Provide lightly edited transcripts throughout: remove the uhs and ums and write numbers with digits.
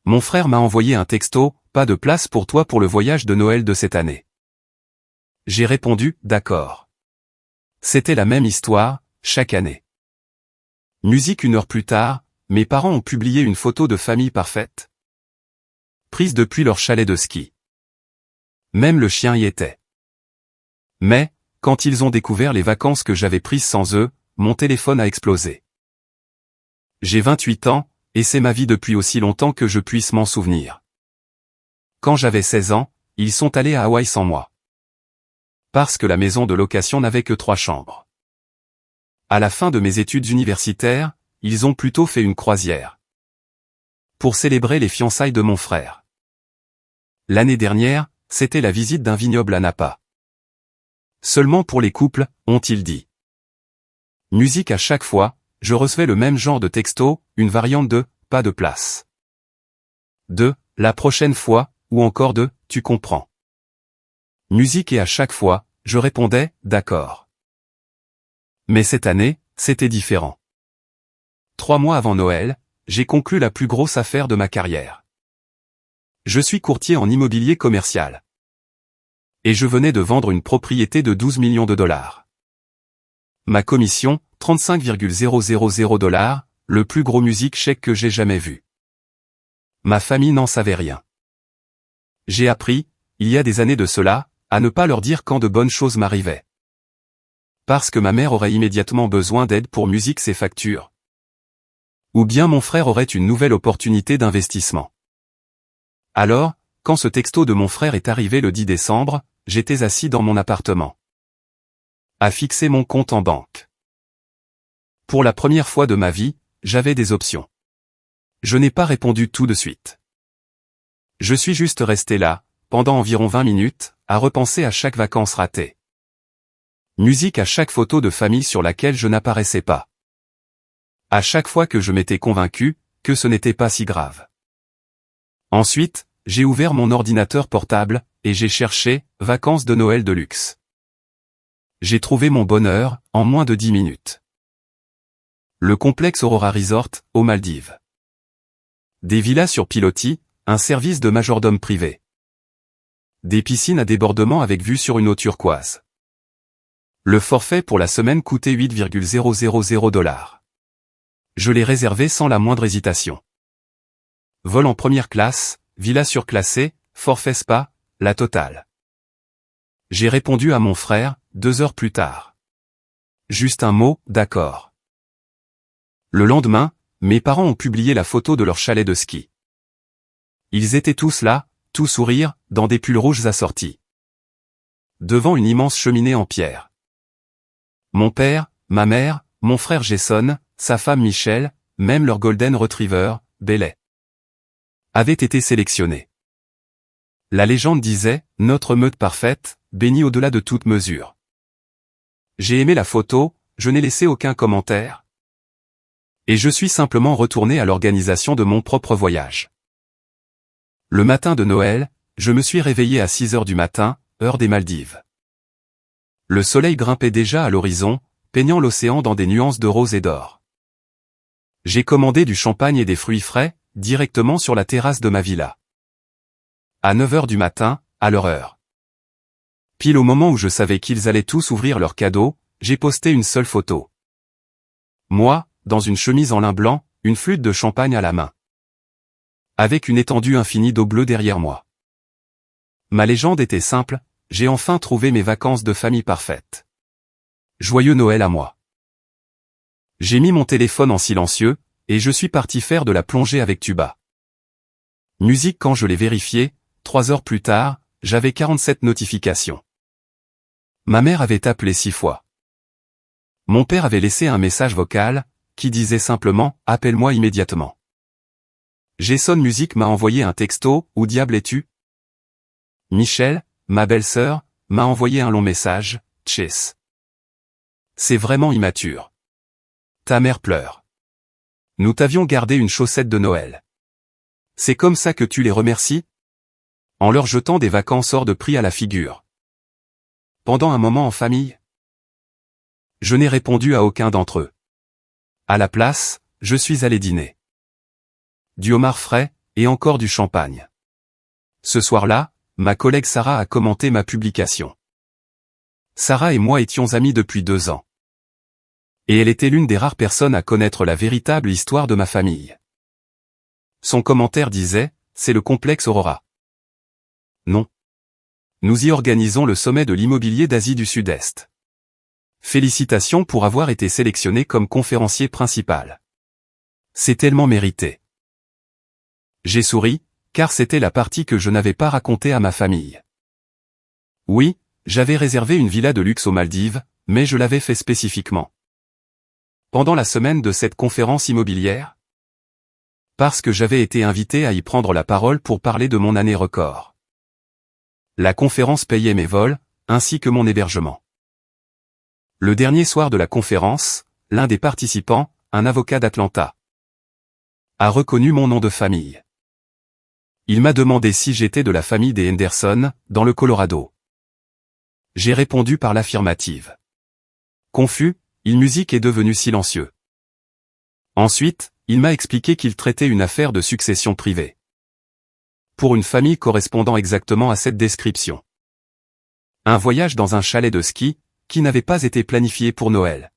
Mon frère m'a envoyé un texto, pas de place pour toi pour le voyage de Noël de cette année. J'ai répondu, d'accord. C'était la même histoire, chaque année. Musique 1 heure plus tard, mes parents ont publié une photo de famille parfaite. Prise depuis leur chalet de ski. Même le chien y était. Mais, quand ils ont découvert les vacances que j'avais prises sans eux, mon téléphone a explosé. J'ai 28 ans, et c'est ma vie depuis aussi longtemps que je puisse m'en souvenir. Quand j'avais 16 ans, ils sont allés à Hawaï sans moi. Parce que la maison de location n'avait que 3 chambres. À la fin de mes études universitaires, ils ont plutôt fait une croisière. Pour célébrer les fiançailles de mon frère. L'année dernière, c'était la visite d'un vignoble à Napa. Seulement pour les couples, ont-ils dit. Musique à chaque fois, je recevais le même genre de texto, une variante de « pas de place ». De « la prochaine fois » ou encore de « tu comprends ». Musique et à chaque fois, je répondais « d'accord ». Mais cette année, c'était différent. 3 mois avant Noël, j'ai conclu la plus grosse affaire de ma carrière. Je suis courtier en immobilier commercial. Et je venais de vendre une propriété de 12 millions de dollars. Ma commission, 35,000 $, le plus gros musique chèque que j'ai jamais vu. Ma famille n'en savait rien. J'ai appris, il y a des années de cela, à ne pas leur dire quand de bonnes choses m'arrivaient. Parce que ma mère aurait immédiatement besoin d'aide pour musique ses factures. Ou bien mon frère aurait une nouvelle opportunité d'investissement. Alors, quand ce texto de mon frère est arrivé le 10 décembre, j'étais assis dans mon appartement. À fixer mon compte en banque. Pour la première fois de ma vie, j'avais des options. Je n'ai pas répondu tout de suite. Je suis juste resté là, pendant environ 20 minutes, à repenser à chaque vacances ratée. Musique à chaque photo de famille sur laquelle je n'apparaissais pas. À chaque fois que je m'étais convaincu que ce n'était pas si grave. Ensuite, j'ai ouvert mon ordinateur portable, et j'ai cherché « Vacances de Noël de luxe ». J'ai trouvé mon bonheur, en moins de 10 minutes. Le complexe Aurora Resort, aux Maldives. Des villas sur pilotis, un service de majordome privé. Des piscines à débordement avec vue sur une eau turquoise. Le forfait pour la semaine coûtait 8,000 $. Je l'ai réservé sans la moindre hésitation. Vol en première classe, villa surclassée, forfait spa, la totale. J'ai répondu à mon frère, 2 heures plus tard. Juste un mot, d'accord. Le lendemain, mes parents ont publié la photo de leur chalet de ski. Ils étaient tous là, tout sourire, dans des pulls rouges assortis. Devant une immense cheminée en pierre. Mon père, ma mère, mon frère Jason, sa femme Michelle, même leur golden retriever, Bailey, avaient été sélectionnés. La légende disait, notre meute parfaite, bénie au-delà de toute mesure. J'ai aimé la photo, je n'ai laissé aucun commentaire. Et je suis simplement retourné à l'organisation de mon propre voyage. Le matin de Noël, je me suis réveillé à 6 heures du matin, heure des Maldives. Le soleil grimpait déjà à l'horizon, peignant l'océan dans des nuances de rose et d'or. J'ai commandé du champagne et des fruits frais, directement sur la terrasse de ma villa. À 9 heures du matin, à leur heure. Pile au moment où je savais qu'ils allaient tous ouvrir leurs cadeaux, j'ai posté une seule photo. Moi, dans une chemise en lin blanc, une flûte de champagne à la main. Avec une étendue infinie d'eau bleue derrière moi. Ma légende était simple, j'ai enfin trouvé mes vacances de famille parfaites. Joyeux Noël à moi. J'ai mis mon téléphone en silencieux, et je suis parti faire de la plongée avec tuba. Musique quand je l'ai vérifié, 3 heures plus tard, j'avais 47 notifications. Ma mère avait appelé 6 fois. Mon père avait laissé un message vocal, qui disait simplement « Appelle-moi immédiatement ». Jason Musique m'a envoyé un texto « Où diable es-tu » Michelle, ma belle-sœur, m'a envoyé un long message « Chase. C'est vraiment immature. Ta mère pleure. Nous t'avions gardé une chaussette de Noël. C'est comme ça que tu les remercies ? En leur jetant des vacances hors de prix à la figure. Pendant un moment en famille ? Je n'ai répondu à aucun d'entre eux. À la place, je suis allé dîner. Du homard frais, et encore du champagne. Ce soir-là, ma collègue Sarah a commenté ma publication. Sarah et moi étions amis depuis 2 ans. Et elle était l'une des rares personnes à connaître la véritable histoire de ma famille. Son commentaire disait, c'est le complexe Aurora. Non. Nous y organisons le sommet de l'immobilier d'Asie du Sud-Est. Félicitations pour avoir été sélectionné comme conférencier principal. C'est tellement mérité. J'ai souri, car c'était la partie que je n'avais pas racontée à ma famille. Oui, j'avais réservé une villa de luxe aux Maldives, mais je l'avais fait spécifiquement. Pendant la semaine de cette conférence immobilière, parce que j'avais été invité à y prendre la parole pour parler de mon année record. La conférence payait mes vols, ainsi que mon hébergement. Le dernier soir de la conférence, l'un des participants, un avocat d'Atlanta, a reconnu mon nom de famille. Il m'a demandé si j'étais de la famille des Henderson, dans le Colorado. J'ai répondu par l'affirmative. Confus, musique est devenu silencieux. Ensuite, il m'a expliqué qu'il traitait une affaire de succession privée. Pour une famille correspondant exactement à cette description. Un voyage dans un chalet de ski, qui n'avait pas été planifié pour Noël.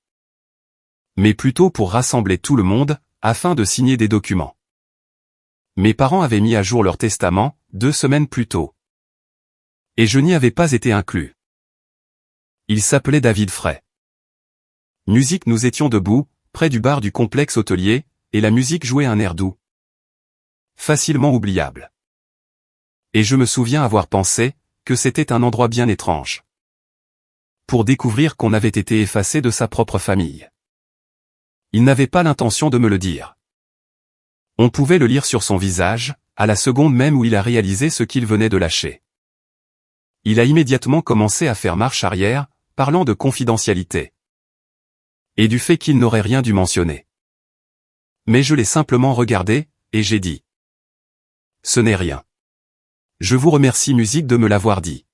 Mais plutôt pour rassembler tout le monde, afin de signer des documents. Mes parents avaient mis à jour leur testament, 2 semaines plus tôt. Et je n'y avais pas été inclus. Il s'appelait David Frey. Musique, nous étions debout, près du bar du complexe hôtelier, et la musique jouait un air doux. Facilement oubliable. Et je me souviens avoir pensé, que c'était un endroit bien étrange. Pour découvrir qu'on avait été effacé de sa propre famille. Il n'avait pas l'intention de me le dire. On pouvait le lire sur son visage, à la seconde même où il a réalisé ce qu'il venait de lâcher. Il a immédiatement commencé à faire marche arrière, parlant de confidentialité. Et du fait qu'il n'aurait rien dû mentionner. Mais je l'ai simplement regardé, et j'ai dit. Ce n'est rien. Je vous remercie musique de me l'avoir dit.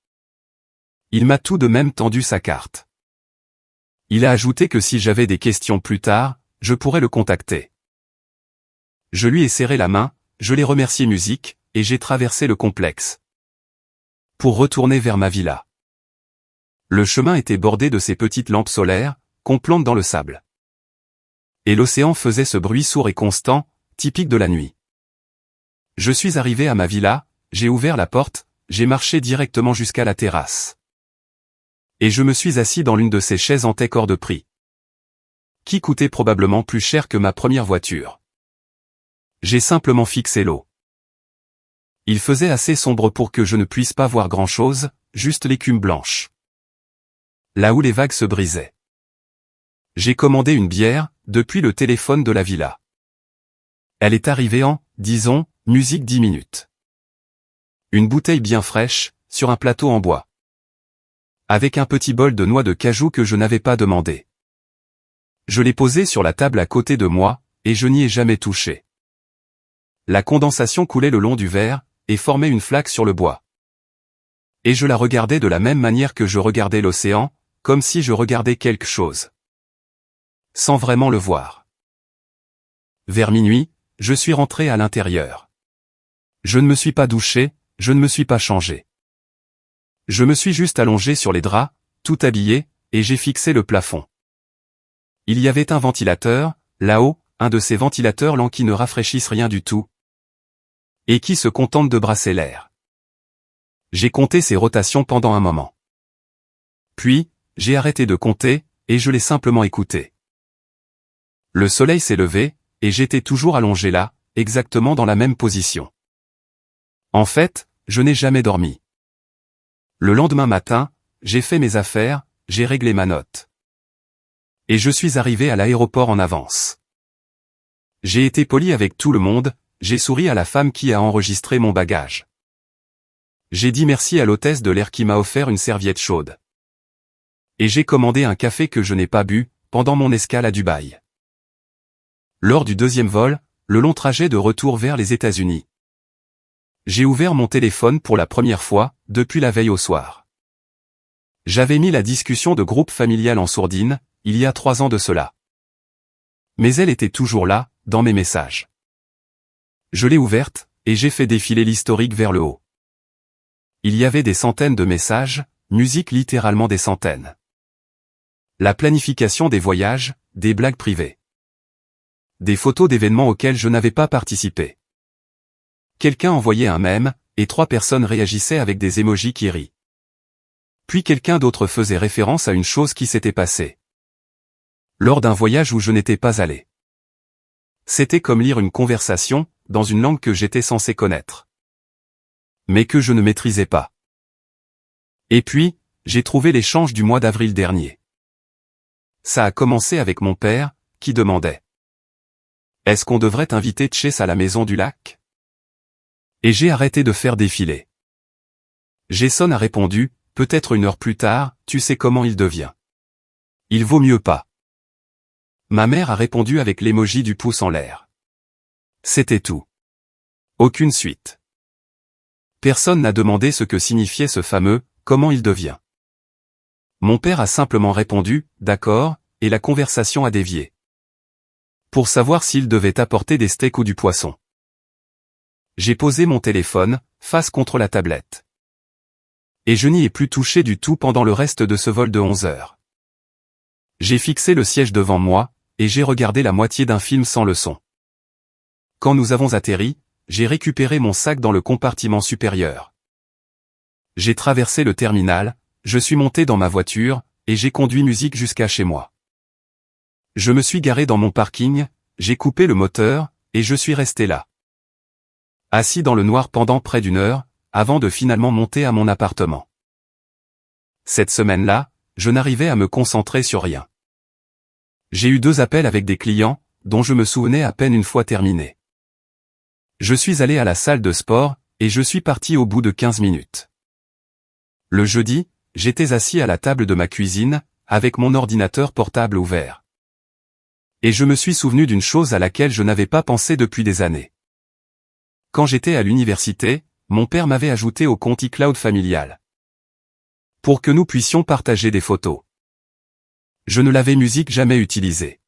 Il m'a tout de même tendu sa carte. Il a ajouté que si j'avais des questions plus tard, je pourrais le contacter. Je lui ai serré la main, je l'ai remercié musique, et j'ai traversé le complexe. Pour retourner vers ma villa. Le chemin était bordé de ces petites lampes solaires, qu'on plante dans le sable. Et l'océan faisait ce bruit sourd et constant, typique de la nuit. Je suis arrivé à ma villa, j'ai ouvert la porte, j'ai marché directement jusqu'à la terrasse. Et je me suis assis dans l'une de ces chaises en teck hors de prix. Qui coûtait probablement plus cher que ma première voiture. J'ai simplement fixé l'eau. Il faisait assez sombre pour que je ne puisse pas voir grand-chose, juste l'écume blanche. Là où les vagues se brisaient. J'ai commandé une bière, depuis le téléphone de la villa. Elle est arrivée en, disons, musique 10 minutes. Une bouteille bien fraîche, sur un plateau en bois. Avec un petit bol de noix de cajou que je n'avais pas demandé. Je l'ai posée sur la table à côté de moi, et je n'y ai jamais touché. La condensation coulait le long du verre, et formait une flaque sur le bois. Et je la regardais de la même manière que je regardais l'océan, comme si je regardais quelque chose. Sans vraiment le voir. Vers minuit, je suis rentré à l'intérieur. Je ne me suis pas douché, je ne me suis pas changé. Je me suis juste allongé sur les draps, tout habillé, et j'ai fixé le plafond. Il y avait un ventilateur, là-haut, un de ces ventilateurs lents qui ne rafraîchissent rien du tout. Et qui se contentent de brasser l'air. J'ai compté ces rotations pendant un moment. Puis, j'ai arrêté de compter, et je l'ai simplement écouté. Le soleil s'est levé, et j'étais toujours allongé là, exactement dans la même position. En fait, je n'ai jamais dormi. Le lendemain matin, j'ai fait mes affaires, j'ai réglé ma note. Et je suis arrivé à l'aéroport en avance. J'ai été poli avec tout le monde, j'ai souri à la femme qui a enregistré mon bagage. J'ai dit merci à l'hôtesse de l'air qui m'a offert une serviette chaude. Et j'ai commandé un café que je n'ai pas bu, pendant mon escale à Dubaï. Lors du 2e vol, le long trajet de retour vers les États-Unis. J'ai ouvert mon téléphone pour la première fois, depuis la veille au soir. J'avais mis la discussion de groupe familial en sourdine, il y a 3 ans de cela. Mais elle était toujours là, dans mes messages. Je l'ai ouverte, et j'ai fait défiler l'historique vers le haut. Il y avait des centaines de messages, musique littéralement des centaines. La planification des voyages, des blagues privées. Des photos d'événements auxquels je n'avais pas participé. Quelqu'un envoyait un mème, et 3 personnes réagissaient avec des émojis qui rient. Puis quelqu'un d'autre faisait référence à une chose qui s'était passée lors d'un voyage où je n'étais pas allé. C'était comme lire une conversation, dans une langue que j'étais censé connaître. Mais que je ne maîtrisais pas. Et puis, j'ai trouvé l'échange du mois d'avril dernier. Ça a commencé avec mon père, qui demandait: est-ce qu'on devrait inviter Chase à la maison du lac? Et j'ai arrêté de faire défiler. Jason a répondu, peut-être 1 heure plus tard, tu sais comment il devient. Il vaut mieux pas. Ma mère a répondu avec l'émoji du pouce en l'air. C'était tout. Aucune suite. Personne n'a demandé ce que signifiait ce fameux « comment il devient ». Mon père a simplement répondu « d'accord » et la conversation a dévié. Pour savoir s'il devait apporter des steaks ou du poisson. J'ai posé mon téléphone, face contre la tablette. Et je n'y ai plus touché du tout pendant le reste de ce vol de 11 heures. J'ai fixé le siège devant moi, et j'ai regardé la moitié d'un film sans le son. Quand nous avons atterri, j'ai récupéré mon sac dans le compartiment supérieur. J'ai traversé le terminal, je suis monté dans ma voiture, et j'ai conduit musique jusqu'à chez moi. Je me suis garé dans mon parking, j'ai coupé le moteur, et je suis resté là. Assis dans le noir pendant près d'1 heure, avant de finalement monter à mon appartement. Cette semaine-là, je n'arrivais à me concentrer sur rien. J'ai eu 2 appels avec des clients, dont je me souvenais à peine une fois terminés. Je suis allé à la salle de sport, et je suis parti au bout de 15 minutes. Le jeudi, j'étais assis à la table de ma cuisine, avec mon ordinateur portable ouvert. Et je me suis souvenu d'une chose à laquelle je n'avais pas pensé depuis des années. Quand j'étais à l'université, mon père m'avait ajouté au compte iCloud familial. Pour que nous puissions partager des photos. Je ne l'avais jamais utilisé.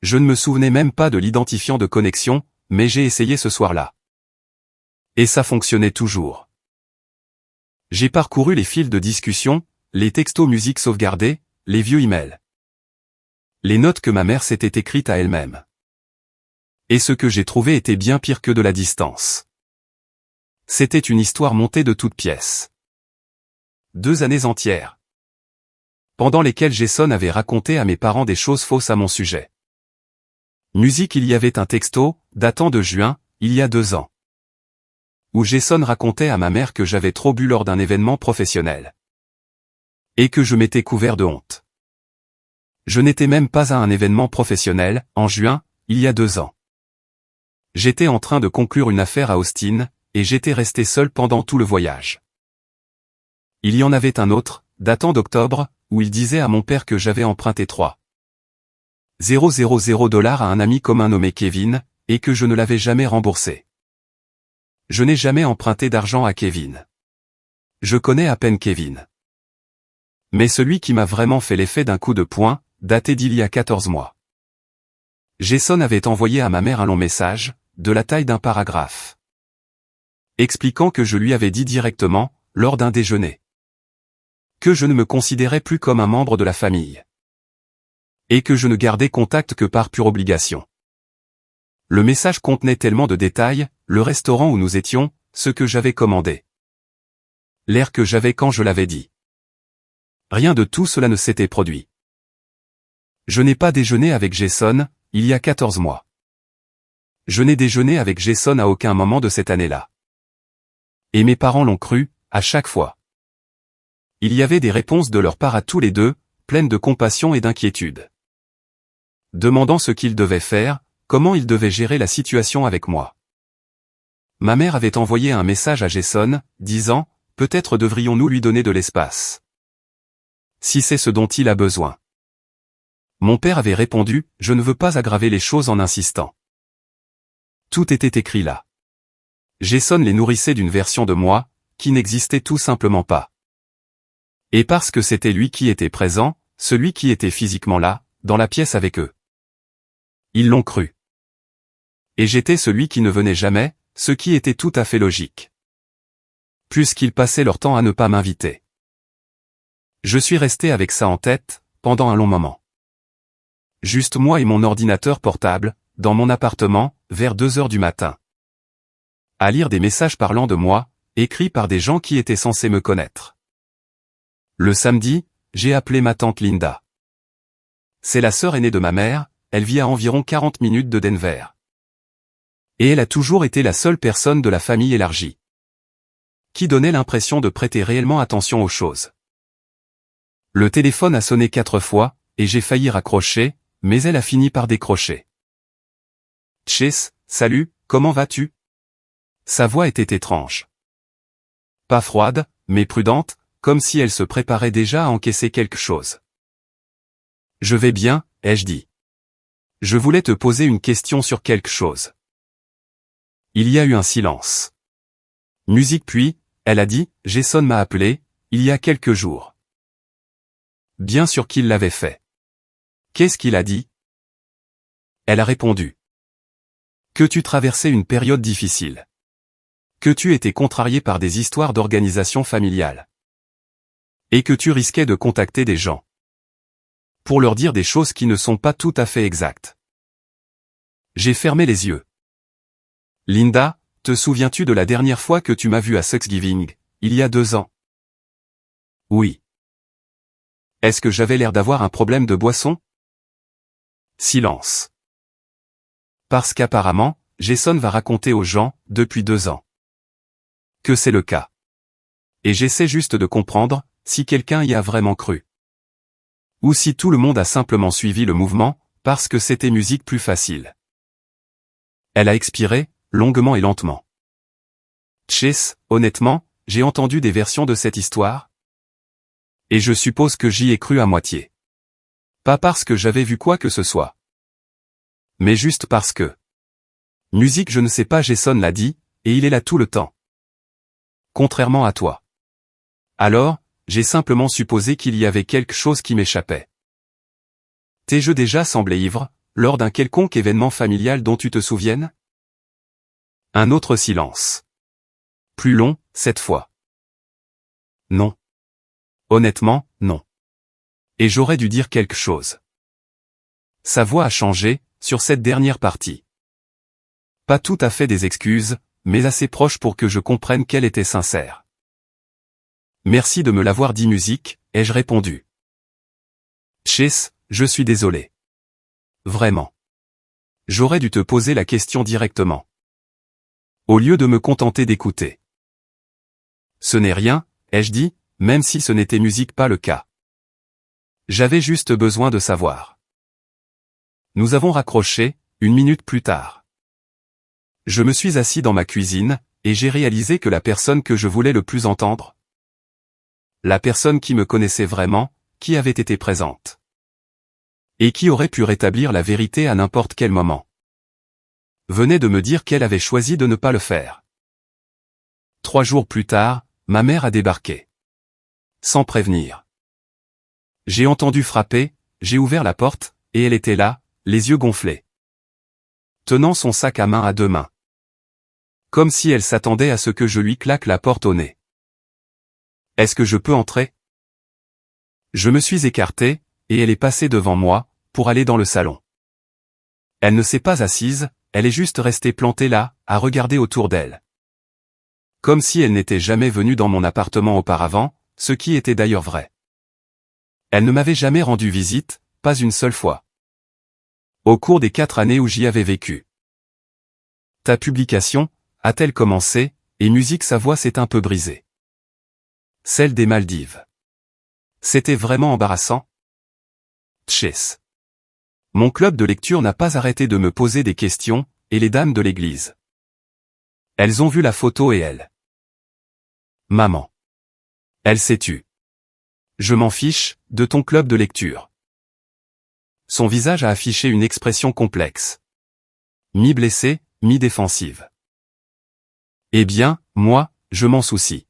Je ne me souvenais même pas de l'identifiant de connexion, mais j'ai essayé ce soir-là. Et ça fonctionnait toujours. J'ai parcouru les fils de discussion, les textos musique sauvegardés, les vieux emails. Les notes que ma mère s'était écrites à elle-même. Et ce que j'ai trouvé était bien pire que de la distance. C'était une histoire montée de toutes pièces. 2 années entières. Pendant lesquelles Jason avait raconté à mes parents des choses fausses à mon sujet. Musique, il y avait un texto, datant de juin, il y a 2 ans. Où Jason racontait à ma mère que j'avais trop bu lors d'un événement professionnel. Et que je m'étais couvert de honte. Je n'étais même pas à un événement professionnel, en juin, il y a 2 ans. J'étais en train de conclure une affaire à Austin, et j'étais resté seul pendant tout le voyage. Il y en avait un autre, datant d'octobre, où il disait à mon père que j'avais emprunté 3,000 $ à un ami commun nommé Kevin, et que je ne l'avais jamais remboursé. Je n'ai jamais emprunté d'argent à Kevin. Je connais à peine Kevin. Mais celui qui m'a vraiment fait l'effet d'un coup de poing, daté d'il y a 14 mois. Jason avait envoyé à ma mère un long message, de la taille d'un paragraphe. Expliquant que je lui avais dit directement, lors d'un déjeuner, que je ne me considérais plus comme un membre de la famille. Et que je ne gardais contact que par pure obligation. Le message contenait tellement de détails, le restaurant où nous étions, ce que j'avais commandé. L'air que j'avais quand je l'avais dit. Rien de tout cela ne s'était produit. Je n'ai pas déjeuné avec Jason, il y a 14 mois. Je n'ai déjeuné avec Jason à aucun moment de cette année-là. Et mes parents l'ont cru, à chaque fois. Il y avait des réponses de leur part à tous les deux, pleines de compassion et d'inquiétude. Demandant ce qu'ils devaient faire, comment ils devaient gérer la situation avec moi. Ma mère avait envoyé un message à Jason, disant, peut-être devrions-nous lui donner de l'espace. Si c'est ce dont il a besoin. Mon père avait répondu, je ne veux pas aggraver les choses en insistant. Tout était écrit là. Jason les nourrissait d'une version de moi, qui n'existait tout simplement pas. Et parce que c'était lui qui était présent, celui qui était physiquement là, dans la pièce avec eux. Ils l'ont cru. Et j'étais celui qui ne venait jamais, ce qui était tout à fait logique. Puisqu'ils passaient leur temps à ne pas m'inviter. Je suis resté avec ça en tête, pendant un long moment. Juste moi et mon ordinateur portable, dans mon appartement, vers 2 heures du matin. À lire des messages parlant de moi, écrits par des gens qui étaient censés me connaître. Le samedi, j'ai appelé ma tante Linda. C'est la sœur aînée de ma mère, elle vit à environ 40 minutes de Denver. Et elle a toujours été la seule personne de la famille élargie qui donnait l'impression de prêter réellement attention aux choses. Le téléphone a sonné 4 fois, et j'ai failli raccrocher, mais elle a fini par décrocher. Chase, salut, comment vas-tu? Sa voix était étrange. Pas froide, mais prudente, comme si elle se préparait déjà à encaisser quelque chose. Je vais bien, ai-je dit. Je voulais te poser une question sur quelque chose. Il y a eu un silence. Musique puis, elle a dit, Jason m'a appelé, il y a quelques jours. Bien sûr qu'il l'avait fait. Qu'est-ce qu'il a dit? Elle a répondu. Que tu traversais une période difficile. Que tu étais contrarié par des histoires d'organisation familiale. Et que tu risquais de contacter des gens. Pour leur dire des choses qui ne sont pas tout à fait exactes. J'ai fermé les yeux. Linda, te souviens-tu de la dernière fois que tu m'as vu à Thanksgiving, il y a 2 ans? Oui. Est-ce que j'avais l'air d'avoir un problème de boisson? Silence. Parce qu'apparemment, Jason va raconter aux gens, depuis 2 ans, que c'est le cas. Et j'essaie juste de comprendre, si quelqu'un y a vraiment cru. Ou si tout le monde a simplement suivi le mouvement, parce que c'était musique plus facile. Elle a expiré, longuement et lentement. Chase, honnêtement, j'ai entendu des versions de cette histoire. Et je suppose que j'y ai cru à moitié. Pas parce que j'avais vu quoi que ce soit. Mais juste parce que. Musique je ne sais pas Jason l'a dit, et il est là tout le temps. Contrairement à toi. Alors, j'ai simplement supposé qu'il y avait quelque chose qui m'échappait. Tes jeux déjà semblaient ivres, lors d'un quelconque événement familial dont tu te souviennes? Un autre silence. Plus long, cette fois. Non. Honnêtement, non. Et j'aurais dû dire quelque chose. Sa voix a changé, sur cette dernière partie. Pas tout à fait des excuses, mais assez proches pour que je comprenne qu'elle était sincère. Merci de me l'avoir dit musique, ai-je répondu. Chase, je suis désolé. Vraiment. J'aurais dû te poser la question directement. Au lieu de me contenter d'écouter. Ce n'est rien, ai-je dit, même si ce n'était musique pas le cas. J'avais juste besoin de savoir. Nous avons raccroché, 1 minute plus tard. Je me suis assis dans ma cuisine, et j'ai réalisé que la personne que je voulais le plus entendre, la personne qui me connaissait vraiment, qui avait été présente. Et qui aurait pu rétablir la vérité à n'importe quel moment. Venait de me dire qu'elle avait choisi de ne pas le faire. 3 jours plus tard, ma mère a débarqué. Sans prévenir. J'ai entendu frapper, j'ai ouvert la porte, et elle était là, les yeux gonflés. Tenant son sac à main à 2 mains. Comme si elle s'attendait à ce que je lui claque la porte au nez. Est-ce que je peux entrer? Je me suis écarté, et elle est passée devant moi, pour aller dans le salon. Elle ne s'est pas assise, elle est juste restée plantée là, à regarder autour d'elle. Comme si elle n'était jamais venue dans mon appartement auparavant, ce qui était d'ailleurs vrai. Elle ne m'avait jamais rendu visite, pas une seule fois. Au cours des 4 années où j'y avais vécu. Ta publication, a-t-elle commencé, et musique sa voix s'est un peu brisée. Celle des Maldives. C'était vraiment embarrassant. Chase. Mon club de lecture n'a pas arrêté de me poser des questions, et les dames de l'église. Elles ont vu la photo et elles. Maman. Elle s'est tue. Je m'en fiche, de ton club de lecture. Son visage a affiché une expression complexe. Mi-blessée, mi-défensive. Eh bien, moi, je m'en soucie.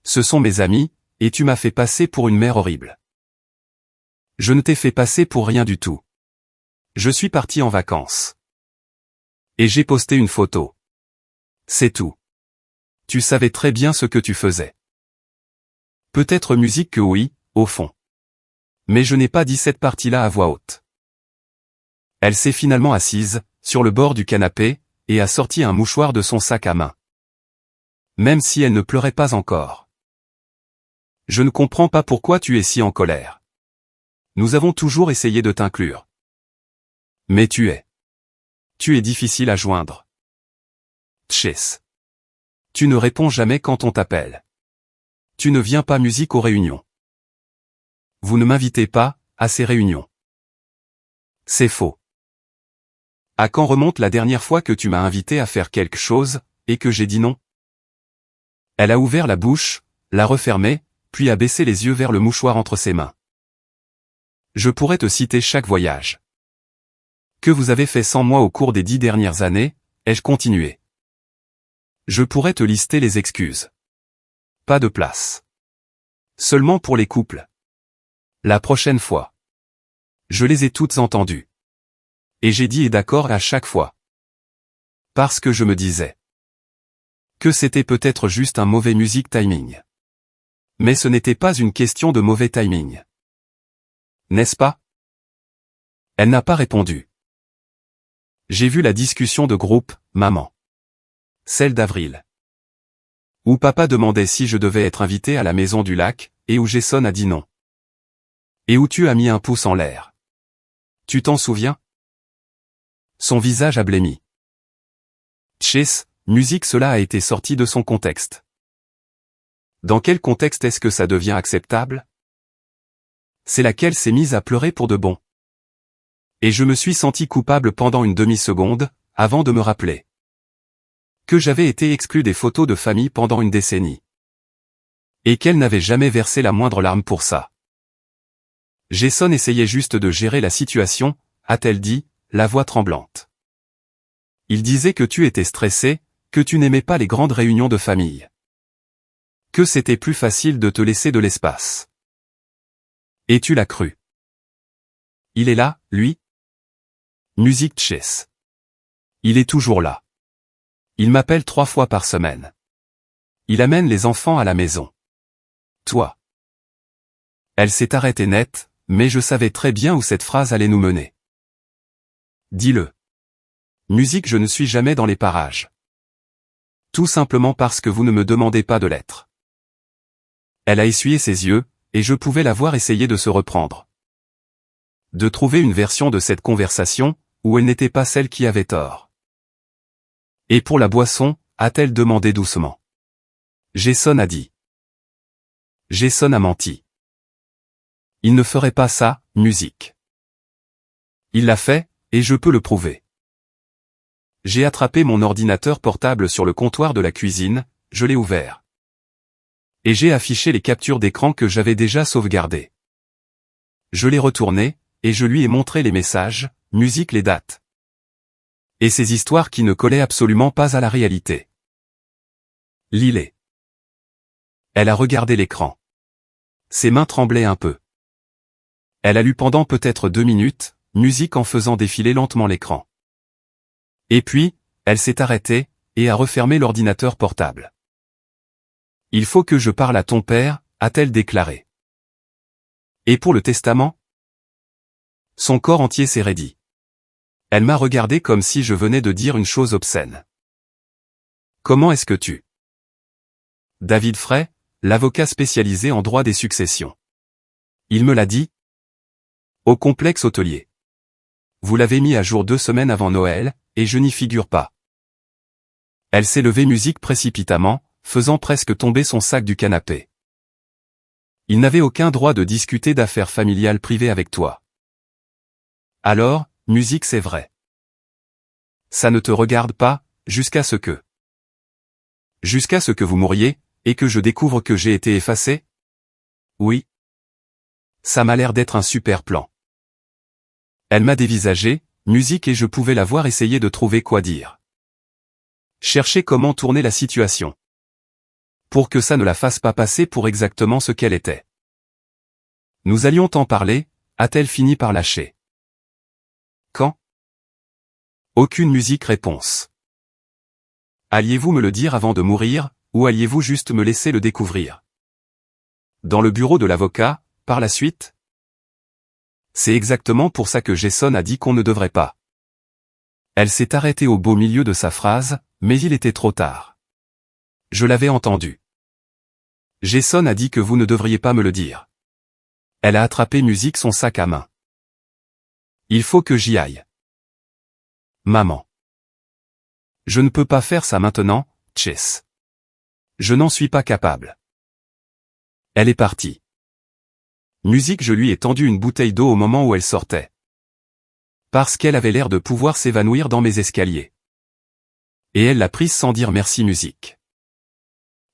Ce sont mes amis, et tu m'as fait passer pour une mère horrible. Je ne t'ai fait passer pour rien du tout. Je suis parti en vacances. Et j'ai posté une photo. C'est tout. Tu savais très bien ce que tu faisais. Peut-être musique que oui, au fond. Mais je n'ai pas dit cette partie-là à voix haute. Elle s'est finalement assise, sur le bord du canapé, et a sorti un mouchoir de son sac à main. Même si elle ne pleurait pas encore. Je ne comprends pas pourquoi tu es si en colère. Nous avons toujours essayé de t'inclure. Mais tu es difficile à joindre. Tchès. Tu ne réponds jamais quand on t'appelle. Tu ne viens pas musique aux réunions. Vous ne m'invitez pas, à ces réunions. C'est faux. À quand remonte la dernière fois que tu m'as invité à faire quelque chose, et que j'ai dit non? Elle a ouvert la bouche, l'a refermée, puis a baissé les yeux vers le mouchoir entre ses mains. Je pourrais te citer chaque voyage que vous avez fait sans moi au cours des 10 dernières années, ai-je continué. Je pourrais te lister les excuses. Pas de place. Seulement pour les couples. La prochaine fois. Je les ai toutes entendues. Et j'ai dit et d'accord à chaque fois. Parce que je me disais que c'était peut-être juste un mauvais music timing. Mais ce n'était pas une question de mauvais timing. N'est-ce pas? Elle n'a pas répondu. J'ai vu la discussion de groupe, maman. Celle d'Avril. Où papa demandait si je devais être invité à la maison du lac, et où Jason a dit non. Et où tu as mis un pouce en l'air. Tu t'en souviens? Son visage a blêmi. Tchès, musique, cela a été sorti de son contexte. Dans quel contexte est-ce que ça devient acceptable? C'est laquelle s'est mise à pleurer pour de bon. Et je me suis senti coupable pendant une demi-seconde, avant de me rappeler que j'avais été exclu des photos de famille pendant une décennie. Et qu'elle n'avait jamais versé la moindre larme pour ça. Jason essayait juste de gérer la situation, a-t-elle dit, la voix tremblante. Il disait que tu étais stressé, que tu n'aimais pas les grandes réunions de famille. Que c'était plus facile de te laisser de l'espace. Et tu l'as cru. Il est là, lui? Musique Tchès. Il est toujours là. Il m'appelle 3 fois par semaine. Il amène les enfants à la maison. Toi. Elle s'est arrêtée net, mais je savais très bien où cette phrase allait nous mener. Dis-le. Musique, je ne suis jamais dans les parages. Tout simplement parce que vous ne me demandez pas de l'être. Elle a essuyé ses yeux, et je pouvais la voir essayer de se reprendre. De trouver une version de cette conversation, où elle n'était pas celle qui avait tort. Et pour la boisson, a-t-elle demandé doucement. Jason a dit. Jason a menti. Il ne ferait pas ça, musique. Il l'a fait, et je peux le prouver. J'ai attrapé mon ordinateur portable sur le comptoir de la cuisine, je l'ai ouvert. Et j'ai affiché les captures d'écran que j'avais déjà sauvegardées. Je l'ai retourné, et je lui ai montré les messages, musique, les dates. Et ces histoires qui ne collaient absolument pas à la réalité. Lis-les. Elle a regardé l'écran. Ses mains tremblaient un peu. Elle a lu pendant peut-être 2 minutes, musique en faisant défiler lentement l'écran. Et puis, elle s'est arrêtée, et a refermé l'ordinateur portable. Il faut que je parle à ton père, a-t-elle déclaré. Et pour le testament? Son corps entier s'est raidi. Elle m'a regardé comme si je venais de dire une chose obscène. Comment est-ce que tu? David Frey, l'avocat spécialisé en droit des successions. Il me l'a dit. Au complexe hôtelier. Vous l'avez mis à jour 2 semaines avant Noël, et je n'y figure pas. Elle s'est levée musique précipitamment, faisant presque tomber son sac du canapé. Il n'avait aucun droit de discuter d'affaires familiales privées avec toi. Alors, musique, c'est vrai. Ça ne te regarde pas, jusqu'à ce que vous mouriez, et que je découvre que j'ai été effacé? Oui. Ça m'a l'air d'être un super plan. Elle m'a dévisagé, musique, et je pouvais la voir essayer de trouver quoi dire. Chercher comment tourner la situation. Pour que ça ne la fasse pas passer pour exactement ce qu'elle était. Nous allions t'en parler, a-t-elle fini par lâcher. Quand? Aucune musique réponse. Alliez-vous me le dire avant de mourir, ou alliez-vous juste me laisser le découvrir? Dans le bureau de l'avocat, par la suite? C'est exactement pour ça que Jason a dit qu'on ne devrait pas. Elle s'est arrêtée au beau milieu de sa phrase, mais il était trop tard. Je l'avais entendu. Jason a dit que vous ne devriez pas me le dire. Elle a attrapé Musique son sac à main. Il faut que j'y aille. Maman. Je ne peux pas faire ça maintenant, Chess. Je n'en suis pas capable. Elle est partie. Musique, je lui ai tendu une bouteille d'eau au moment où elle sortait. Parce qu'elle avait l'air de pouvoir s'évanouir dans mes escaliers. Et elle l'a prise sans dire merci. Musique.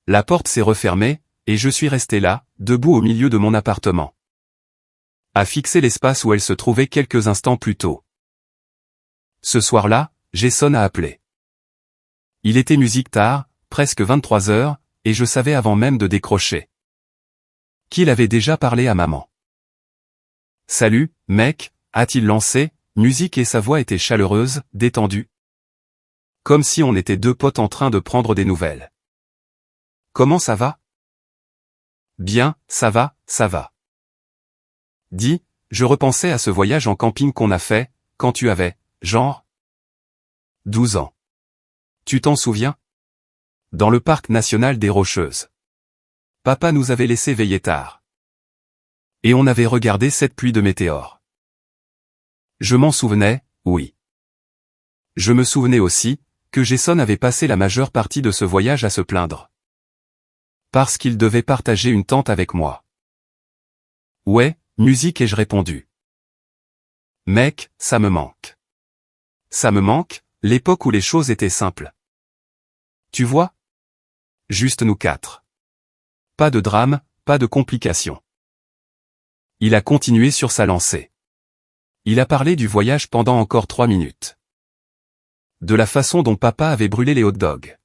La porte s'est refermée, et je suis resté là, debout au milieu de mon appartement. À fixer l'espace où elle se trouvait quelques instants plus tôt. Ce soir-là, Jason a appelé. Il était musique tard, presque 23 heures, et je savais avant même de décrocher qu'il avait déjà parlé à maman. Salut, mec, a-t-il lancé, Musique, et sa voix était chaleureuse, détendue. Comme si on était deux potes en train de prendre des nouvelles. Comment ça va? Bien, ça va, ça va. Dis, je repensais à ce voyage en camping qu'on a fait, quand tu avais, genre, 12 ans. Tu t'en souviens? Dans le parc national des Rocheuses. Papa nous avait laissé veiller tard. Et on avait regardé cette pluie de météores. Je m'en souvenais, oui. Je me souvenais aussi, que Jason avait passé la majeure partie de ce voyage à se plaindre. Parce qu'il devait partager une tente avec moi. Ouais, Musique, ai-je répondu. Mec, ça me manque. Ça me manque, l'époque où les choses étaient simples. Tu vois? Juste nous quatre. Pas de drame, pas de complications. Il a continué sur sa lancée. Il a parlé du voyage pendant encore 3 minutes. De la façon dont papa avait brûlé les hot dogs.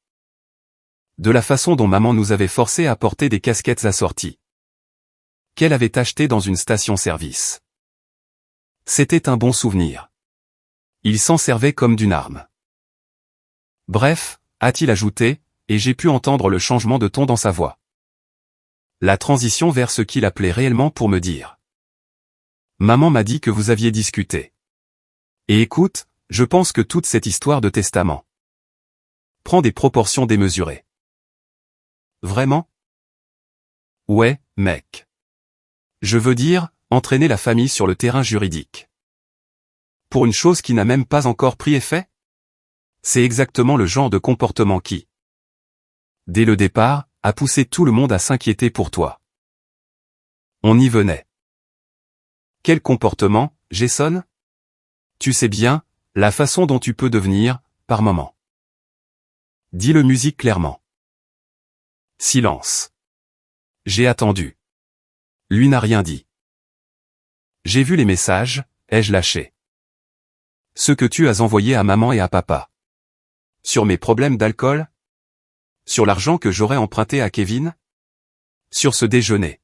De la façon dont maman nous avait forcés à porter des casquettes assorties. Qu'elle avait achetées dans une station-service. C'était un bon souvenir. Il s'en servait comme d'une arme. Bref, a-t-il ajouté, et j'ai pu entendre le changement de ton dans sa voix. La transition vers ce qu'il appelait réellement pour me dire. Maman m'a dit que vous aviez discuté. Et écoute, je pense que toute cette histoire de testament prend des proportions démesurées. Vraiment? Ouais, mec. Je veux dire, entraîner la famille sur le terrain juridique. Pour une chose qui n'a même pas encore pris effet? C'est exactement le genre de comportement qui, dès le départ, a poussé tout le monde à s'inquiéter pour toi. On y venait. Quel comportement, Jason? Tu sais bien, la façon dont tu peux devenir, par moment. Dis-le. Musique clairement. Silence. J'ai attendu. Lui n'a rien dit. J'ai vu les messages, ai-je lâché. Ceux que tu as envoyés à maman et à papa. Sur mes problèmes d'alcool? Sur l'argent que j'aurais emprunté à Kevin? Sur ce déjeuner?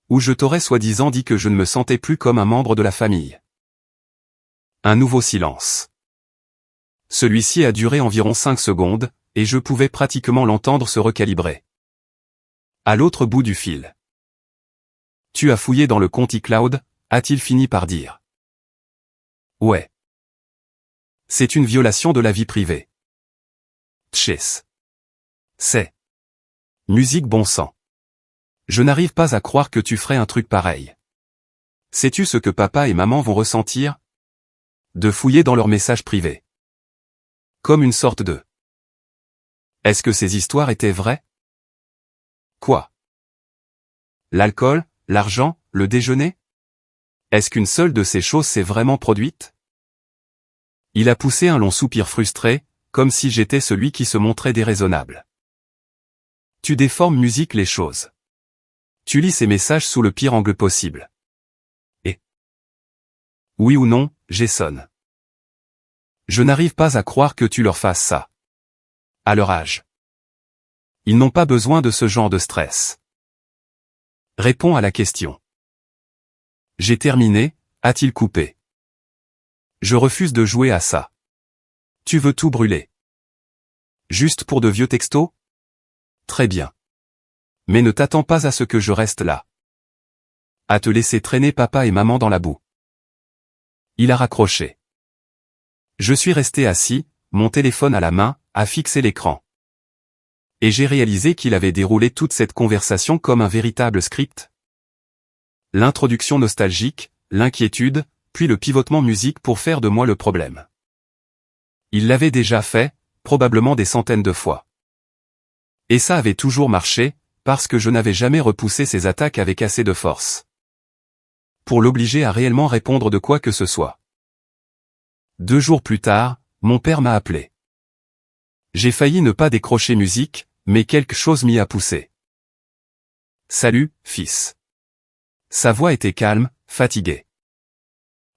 Où je t'aurais soi-disant dit que je ne me sentais plus comme un membre de la famille. Un nouveau silence. Celui-ci a duré environ 5 secondes, et je pouvais pratiquement l'entendre se recalibrer. À l'autre bout du fil. Tu as fouillé dans le compte iCloud, a-t-il fini par dire. Ouais. C'est une violation de la vie privée. Chess. C'est. Musique, bon sang. Je n'arrive pas à croire que tu ferais un truc pareil. Sais-tu ce que papa et maman vont ressentir? De fouiller dans leurs messages privés. Comme une sorte de... Est-ce que ces histoires étaient vraies? Quoi? L'alcool, l'argent, le déjeuner? Est-ce qu'une seule de ces choses s'est vraiment produite? Il a poussé un long soupir frustré, comme si j'étais celui qui se montrait déraisonnable. Tu déformes, Musique, les choses. Tu lis ces messages sous le pire angle possible. Et? Oui ou non, Jason? Je n'arrive pas à croire que tu leur fasses ça. À leur âge. Ils n'ont pas besoin de ce genre de stress. Réponds à la question. J'ai terminé, a-t-il coupé. Je refuse de jouer à ça. Tu veux tout brûler. Juste pour de vieux textos? Très bien. Mais ne t'attends pas à ce que je reste là. À te laisser traîner papa et maman dans la boue. Il a raccroché. Je suis resté assis, mon téléphone à la main, à fixer l'écran. Et j'ai réalisé qu'il avait déroulé toute cette conversation comme un véritable script. L'introduction nostalgique, l'inquiétude, puis le pivotement musique pour faire de moi le problème. Il l'avait déjà fait, probablement des centaines de fois. Et ça avait toujours marché, parce que je n'avais jamais repoussé ses attaques avec assez de force. Pour l'obliger à réellement répondre de quoi que ce soit. 2 jours plus tard, mon père m'a appelé. J'ai failli ne pas décrocher musique, mais quelque chose m'y a poussé. Salut, fils. Sa voix était calme, fatiguée.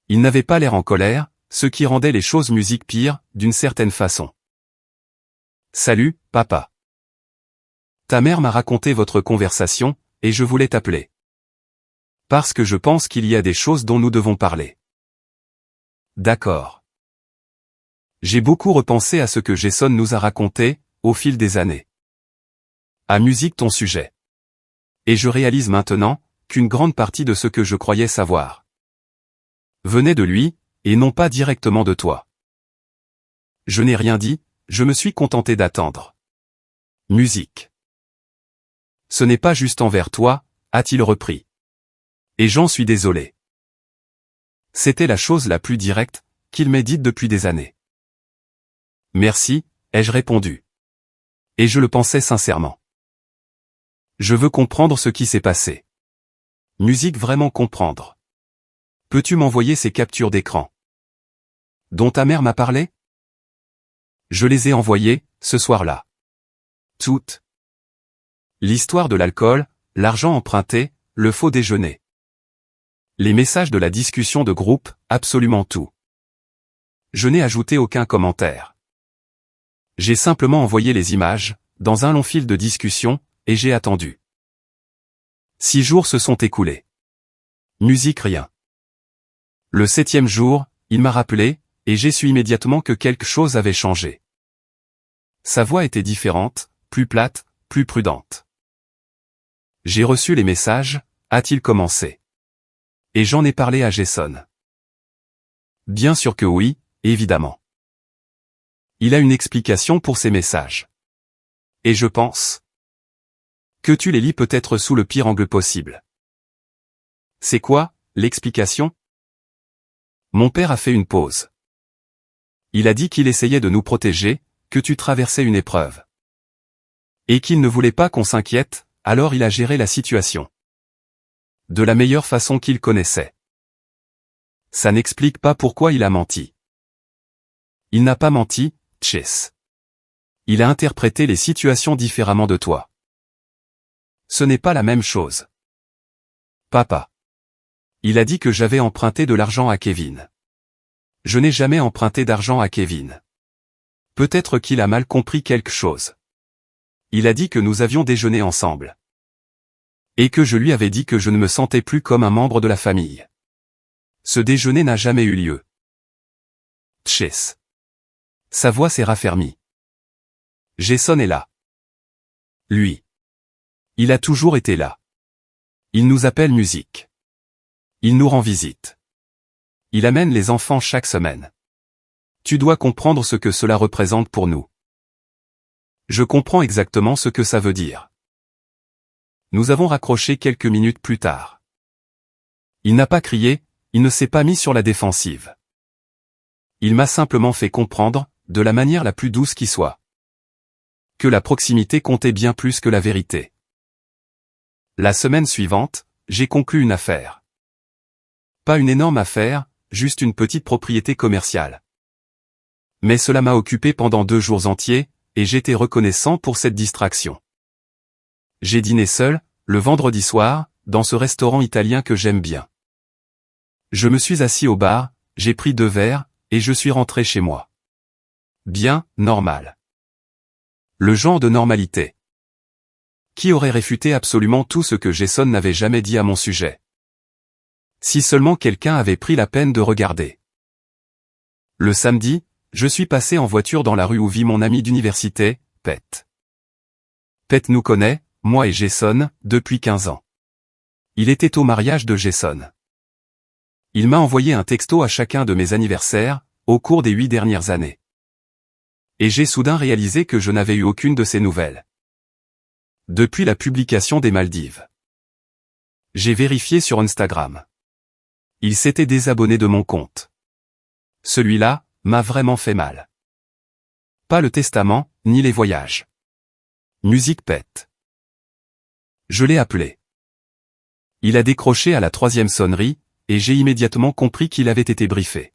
Il n'avait pas l'air en colère, ce qui rendait les choses musique pire, d'une certaine façon. Salut, papa. Ta mère m'a raconté votre conversation, et je voulais t'appeler. Parce que je pense qu'il y a des choses dont nous devons parler. D'accord. J'ai beaucoup repensé à ce que Jason nous a raconté, au fil des années. À musique ton sujet. Et je réalise maintenant, qu'une grande partie de ce que je croyais savoir venait de lui, et non pas directement de toi. Je n'ai rien dit, je me suis contenté d'attendre. Musique. Ce n'est pas juste envers toi, a-t-il repris. Et j'en suis désolé. C'était la chose la plus directe, qu'il m'ait dite depuis des années. Merci, ai-je répondu. Et je le pensais sincèrement. Je veux comprendre ce qui s'est passé. Musique vraiment comprendre. Peux-tu m'envoyer ces captures d'écran dont ta mère m'a parlé? Je les ai envoyées, ce soir-là. Toutes. L'histoire de l'alcool, l'argent emprunté, le faux déjeuner. Les messages de la discussion de groupe, absolument tout. Je n'ai ajouté aucun commentaire. J'ai simplement envoyé les images, dans un long fil de discussion, et j'ai attendu. 6 jours se sont écoulés. Musique rien. Le 7e jour, il m'a rappelé, et j'ai su immédiatement que quelque chose avait changé. Sa voix était différente, plus plate, plus prudente. J'ai reçu les messages, a-t-il commencé. Et j'en ai parlé à Jason. Bien sûr que oui, évidemment. Il a une explication pour ces messages. Et je pense que tu les lis peut-être sous le pire angle possible. C'est quoi, l'explication? Mon père a fait une pause. Il a dit qu'il essayait de nous protéger, que tu traversais une épreuve. Et qu'il ne voulait pas qu'on s'inquiète, alors il a géré la situation. De la meilleure façon qu'il connaissait. Ça n'explique pas pourquoi il a menti. Il n'a pas menti, Chase. Il a interprété les situations différemment de toi. Ce n'est pas la même chose. Papa. Il a dit que j'avais emprunté de l'argent à Kevin. Je n'ai jamais emprunté d'argent à Kevin. Peut-être qu'il a mal compris quelque chose. Il a dit que nous avions déjeuné ensemble. Et que je lui avais dit que je ne me sentais plus comme un membre de la famille. Ce déjeuner n'a jamais eu lieu. Chase. Sa voix s'est raffermie. Jason est là. Lui. Il a toujours été là. Il nous appelle musique. Il nous rend visite. Il amène les enfants chaque semaine. Tu dois comprendre ce que cela représente pour nous. Je comprends exactement ce que ça veut dire. Nous avons raccroché quelques minutes plus tard. Il n'a pas crié, il ne s'est pas mis sur la défensive. Il m'a simplement fait comprendre, de la manière la plus douce qui soit, que la proximité comptait bien plus que la vérité. La semaine suivante, j'ai conclu une affaire. Pas une énorme affaire, juste une petite propriété commerciale. Mais cela m'a occupé pendant 2 jours entiers, et j'étais reconnaissant pour cette distraction. J'ai dîné seul, le vendredi soir, dans ce restaurant italien que j'aime bien. Je me suis assis au bar, j'ai pris 2 verres, et je suis rentré chez moi. Bien, normal. Le genre de normalité. Qui aurait réfuté absolument tout ce que Jason n'avait jamais dit à mon sujet? Si seulement quelqu'un avait pris la peine de regarder. Le samedi, Je suis passé en voiture dans la rue où vit mon ami d'université, Pet. Pet nous connaît, moi et Jason, depuis 15 ans. Il était au mariage de Jason. Il m'a envoyé un texto à chacun de mes anniversaires, au cours des 8 dernières années. Et j'ai soudain réalisé que je n'avais eu aucune de ses nouvelles. Depuis la publication des Maldives. J'ai vérifié sur Instagram. Il s'était désabonné de mon compte. Celui-là m'a vraiment fait mal. Pas le testament, ni les voyages. Musique Pet. Je l'ai appelé. Il a décroché à la 3e sonnerie, et j'ai immédiatement compris qu'il avait été briefé.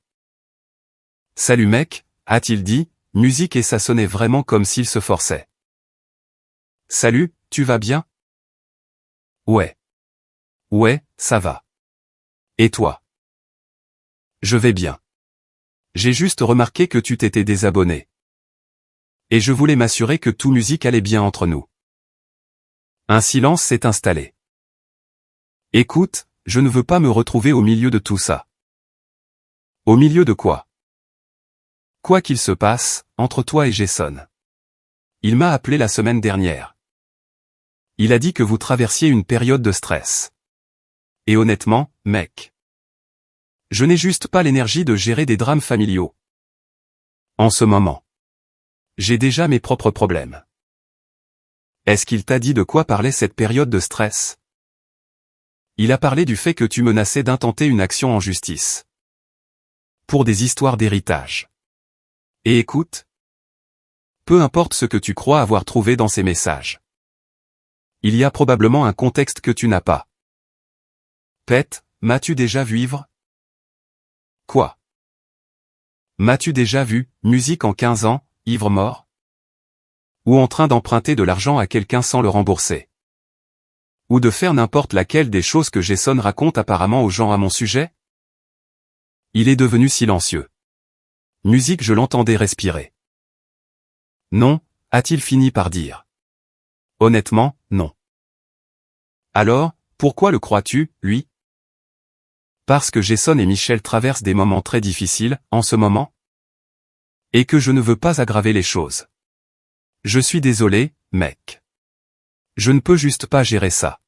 Salut mec, a-t-il dit, musique et ça sonnait vraiment comme s'il se forçait. Salut, tu vas bien? Ouais. Ouais, ça va. Et toi? Je vais bien. J'ai juste remarqué que tu t'étais désabonné. Et je voulais m'assurer que tout musique allait bien entre nous. Un silence s'est installé. Écoute, je ne veux pas me retrouver au milieu de tout ça. Au milieu de quoi? Quoi qu'il se passe, entre toi et Jason. Il m'a appelé la semaine dernière. Il a dit que vous traversiez une période de stress. Et honnêtement, mec. Je n'ai juste pas l'énergie de gérer des drames familiaux. En ce moment. J'ai déjà mes propres problèmes. Est-ce qu'il t'a dit de quoi parlait cette période de stress? Il a parlé du fait que tu menaçais d'intenter une action en justice. Pour des histoires d'héritage. Et écoute. Peu importe ce que tu crois avoir trouvé dans ces messages. Il y a probablement un contexte que tu n'as pas. Pet, m'as-tu déjà vu ivre? Quoi? M'as-tu déjà vu, musique en 15 ans, ivre mort? Ou en train d'emprunter de l'argent à quelqu'un sans le rembourser? Ou de faire n'importe laquelle des choses que Jason raconte apparemment aux gens à mon sujet? Il est devenu silencieux. Musique, je l'entendais respirer. Non, a-t-il fini par dire. Honnêtement, non. Alors, pourquoi le crois-tu, lui? Parce que Jason et Michel traversent des moments très difficiles, en ce moment? Et que je ne veux pas aggraver les choses. Je suis désolé, mec. Je ne peux juste pas gérer ça.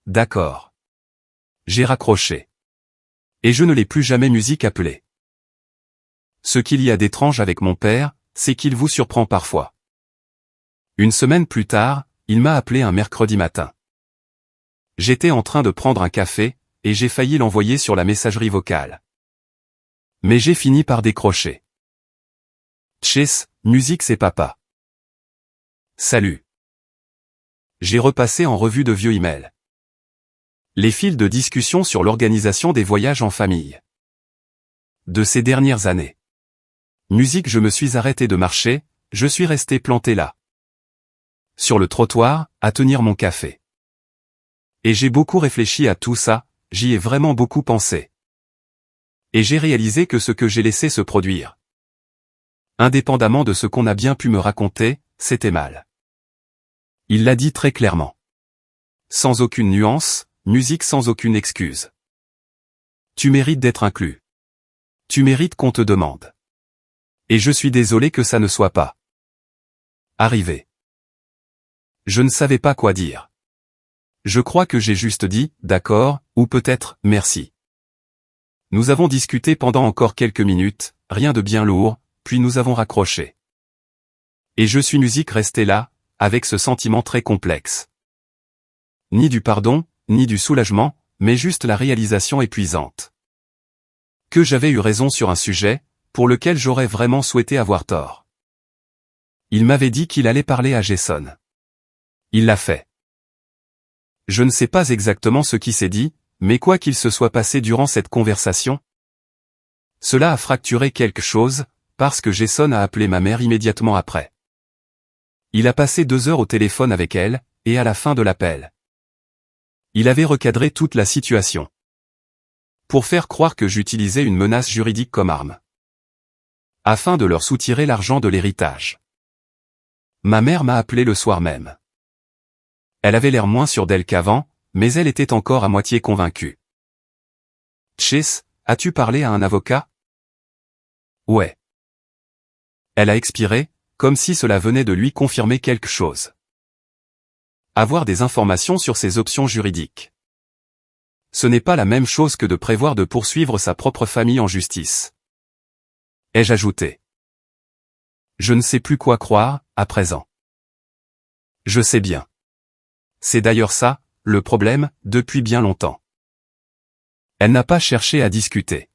D'accord. J'ai raccroché. Et je ne l'ai plus jamais musique appelée. Ce qu'il y a d'étrange avec mon père, c'est qu'il vous surprend parfois. Une semaine plus tard, il m'a appelé un mercredi matin. J'étais en train de prendre un café, et j'ai failli l'envoyer sur la messagerie vocale. Mais j'ai fini par décrocher. Tchès, musique c'est papa. Salut. J'ai repassé en revue de vieux emails. Les fils de discussion sur l'organisation des voyages en famille. De ces dernières années. Musique, je me suis arrêté de marcher, je suis resté planté là. Sur le trottoir, à tenir mon café. Et j'ai beaucoup réfléchi à tout ça, j'y ai vraiment beaucoup pensé. Et j'ai réalisé que ce que j'ai laissé se produire, indépendamment de ce qu'on a bien pu me raconter, c'était mal. Il l'a dit très clairement. Sans aucune nuance, musique sans aucune excuse. Tu mérites d'être inclus. Tu mérites qu'on te demande. Et je suis désolé que ça ne soit pas arrivé. Je ne savais pas quoi dire. Je crois que j'ai juste dit, d'accord, ou peut-être, merci. Nous avons discuté pendant encore quelques minutes, rien de bien lourd, puis nous avons raccroché. Et je suis musique resté là, avec ce sentiment très complexe. Ni du pardon, ni du soulagement, mais juste la réalisation épuisante. Que j'avais eu raison sur un sujet, pour lequel j'aurais vraiment souhaité avoir tort. Il m'avait dit qu'il allait parler à Jason. Il l'a fait. Je ne sais pas exactement ce qui s'est dit, mais quoi qu'il se soit passé durant cette conversation, cela a fracturé quelque chose, parce que Jason a appelé ma mère immédiatement après. Il a passé 2 heures au téléphone avec elle, et à la fin de l'appel, il avait recadré toute la situation. Pour faire croire que j'utilisais une menace juridique comme arme. Afin de leur soutirer l'argent de l'héritage. Ma mère m'a appelé le soir même. Elle avait l'air moins sûre d'elle qu'avant, mais elle était encore à moitié convaincue. Tchès, as-tu parlé à un avocat? Ouais. Elle a expiré, comme si cela venait de lui confirmer quelque chose. Avoir des informations sur ses options juridiques. Ce n'est pas la même chose que de prévoir de poursuivre sa propre famille en justice. Ai-je ajouté. Je ne sais plus quoi croire, à présent. Je sais bien. C'est d'ailleurs ça, le problème, depuis bien longtemps. Elle n'a pas cherché à discuter.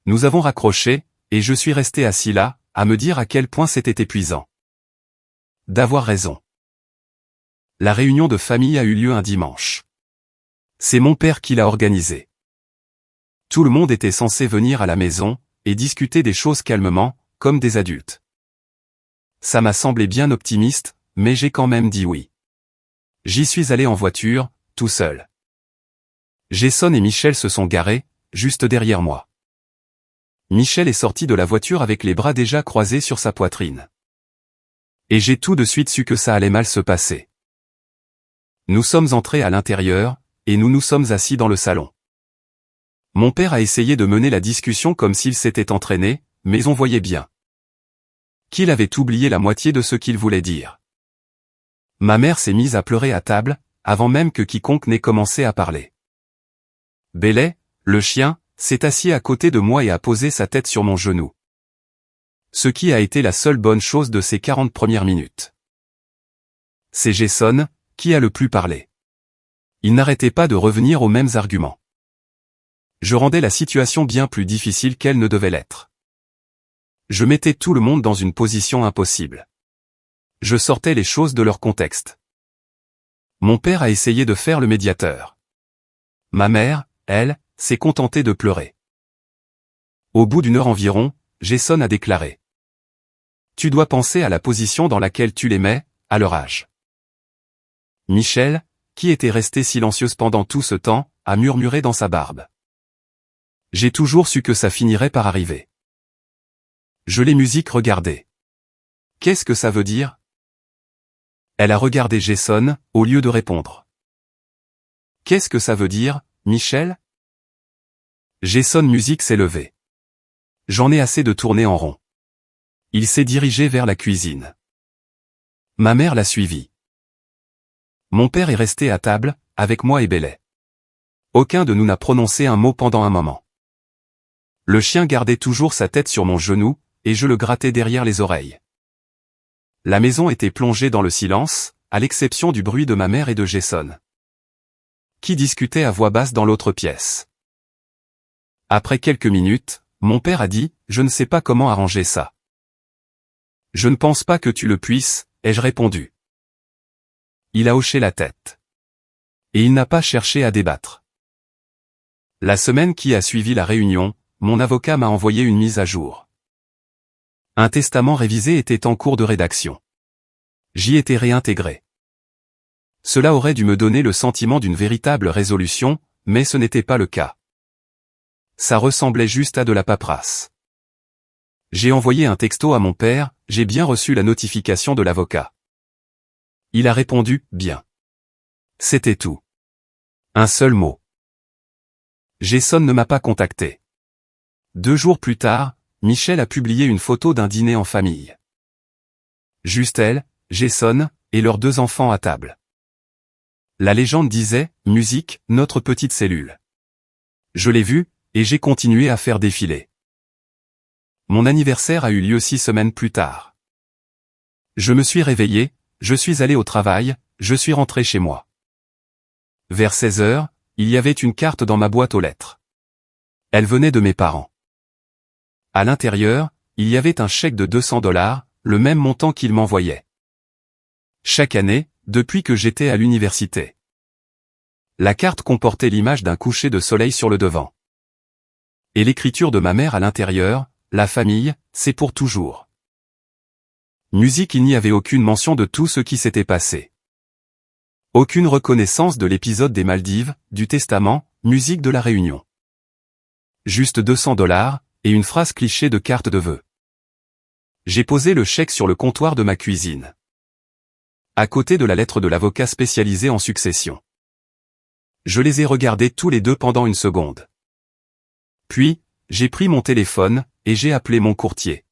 Nous avons raccroché, et je suis resté assis là, à me dire à quel point c'était épuisant. D'avoir raison. La réunion de famille a eu lieu un dimanche. C'est mon père qui l'a organisée. Tout le monde était censé venir à la maison, et discuter des choses calmement, comme des adultes. Ça m'a semblé bien optimiste, mais j'ai quand même dit oui. J'y suis allé en voiture, tout seul. Jason et Michel se sont garés, juste derrière moi. Michel est sorti de la voiture avec les bras déjà croisés sur sa poitrine. Et j'ai tout de suite su que ça allait mal se passer. Nous sommes entrés à l'intérieur, et nous nous sommes assis dans le salon. Mon père a essayé de mener la discussion comme s'il s'était entraîné, mais on voyait bien qu'il avait oublié la moitié de ce qu'il voulait dire. Ma mère s'est mise à pleurer à table, avant même que quiconque n'ait commencé à parler. Bellet, le chien, s'est assis à côté de moi et a posé sa tête sur mon genou. Ce qui a été la seule bonne chose de ces 40 premières minutes. C'est Jason, qui a le plus parlé. Il n'arrêtait pas de revenir aux mêmes arguments. Je rendais la situation bien plus difficile qu'elle ne devait l'être. Je mettais tout le monde dans une position impossible. Je sortais les choses de leur contexte. Mon père a essayé de faire le médiateur. Ma mère, elle, s'est contentée de pleurer. Au bout d'une heure environ, Jason a déclaré. Tu dois penser à la position dans laquelle tu les mets, à leur âge. Michel, qui était restée silencieuse pendant tout ce temps, a murmuré dans sa barbe. J'ai toujours su que ça finirait par arriver. Je l'ai musique regardée. Qu'est-ce que ça veut dire? Elle a regardé Jason, au lieu de répondre. Qu'est-ce que ça veut dire, Michel? Jason Musique s'est levé. J'en ai assez de tourner en rond. Il s'est dirigé vers la cuisine. Ma mère l'a suivi. Mon père est resté à table, avec moi et Bellet. Aucun de nous n'a prononcé un mot pendant un moment. Le chien gardait toujours sa tête sur mon genou, et je le grattais derrière les oreilles. La maison était plongée dans le silence, à l'exception du bruit de ma mère et de Jason, qui discutaient à voix basse dans l'autre pièce. Après quelques minutes, mon père a dit, je ne sais pas comment arranger ça. Je ne pense pas que tu le puisses, ai-je répondu. Il a hoché la tête. Et il n'a pas cherché à débattre. La semaine qui a suivi la réunion, mon avocat m'a envoyé une mise à jour. Un testament révisé était en cours de rédaction. J'y étais réintégré. Cela aurait dû me donner le sentiment d'une véritable résolution, mais ce n'était pas le cas. Ça ressemblait juste à de la paperasse. J'ai envoyé un texto à mon père, j'ai bien reçu la notification de l'avocat. Il a répondu, bien. C'était tout. Un seul mot. Jason ne m'a pas contacté. 2 jours plus tard, Michel a publié une photo d'un dîner en famille. Juste elle, Jason, et leurs 2 enfants à table. La légende disait, musique, notre petite cellule. Je l'ai vue, et j'ai continué à faire défiler. Mon anniversaire a eu lieu 6 semaines plus tard. Je me suis réveillé, je suis allé au travail, je suis rentré chez moi. Vers 16 heures, il y avait une carte dans ma boîte aux lettres. Elle venait de mes parents. À l'intérieur, il y avait un chèque de $200, le même montant qu'ils m'envoyaient chaque année, depuis que j'étais à l'université. La carte comportait l'image d'un coucher de soleil sur le devant. Et l'écriture de ma mère à l'intérieur, la famille, c'est pour toujours. Musique, il n'y avait aucune mention de tout ce qui s'était passé. Aucune reconnaissance de l'épisode des Maldives, du testament, musique de la réunion. Juste $200, et une phrase cliché de carte de vœux. J'ai posé le chèque sur le comptoir de ma cuisine, à côté de la lettre de l'avocat spécialisé en succession. Je les ai regardés tous les deux pendant une seconde. Puis, j'ai pris mon téléphone, et j'ai appelé mon courtier.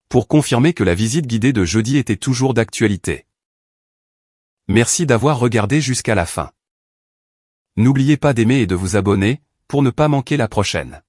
pour confirmer que la visite guidée de jeudi était toujours d'actualité. Merci d'avoir regardé jusqu'à la fin. N'oubliez pas d'aimer et de vous abonner, pour ne pas manquer la prochaine.